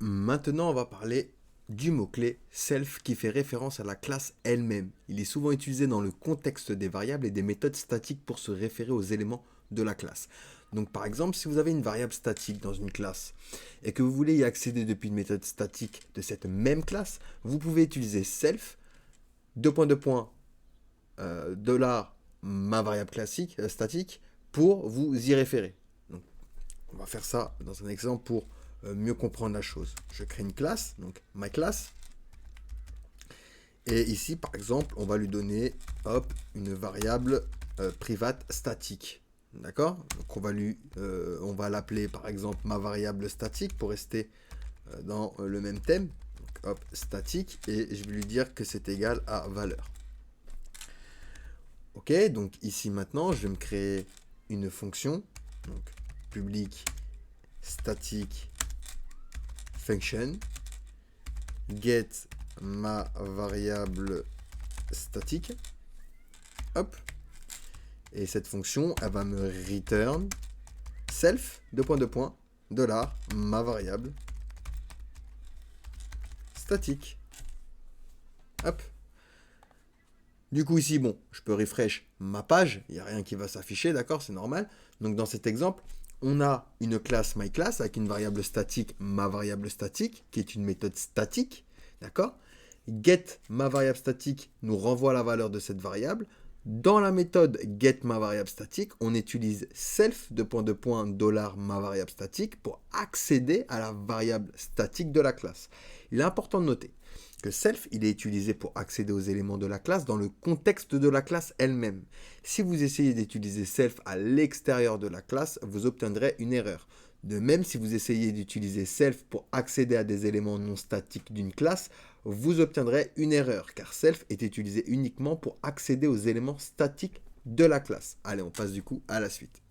Maintenant, on va parler du mot-clé self qui fait référence à la classe elle-même. Il est souvent utilisé dans le contexte des variables et des méthodes statiques pour se référer aux éléments de la classe. Donc par exemple, si vous avez une variable statique dans une classe et que vous voulez y accéder depuis une méthode statique de cette même classe, vous pouvez utiliser self, $, ma variable classique, statique, pour vous y référer. Donc, on va faire ça dans un exemple pour mieux comprendre la chose. Je crée une classe, donc my class. Et ici, par exemple, on va lui donner une variable private statique. D'accord? Donc on va l'appeler par exemple ma variable statique pour rester dans le même thème. Donc, statique, et je vais lui dire que c'est égal à valeur. Ok, donc ici maintenant, je vais me créer une fonction, donc public static function get ma variable statique. Hop. Et cette fonction, elle va me return self, $, ma variable statique. Hop. Du coup ici, bon, je peux refresh ma page, il n'y a rien qui va s'afficher, d'accord, c'est normal. Donc dans cet exemple, on a une classe myClass avec une variable statique, ma variable statique, qui est une méthode statique, d'accord. Get ma variable statique nous renvoie la valeur de cette variable. Dans la méthode get ma variable statique, on utilise self, $, ma variable statique, pour accéder à la variable statique de la classe. Il est important de noter que self, il est utilisé pour accéder aux éléments de la classe dans le contexte de la classe elle-même. Si vous essayez d'utiliser self à l'extérieur de la classe, vous obtiendrez une erreur. De même, si vous essayez d'utiliser self pour accéder à des éléments non statiques d'une classe, vous obtiendrez une erreur, car self est utilisé uniquement pour accéder aux éléments statiques de la classe. Allez, on passe du coup à la suite.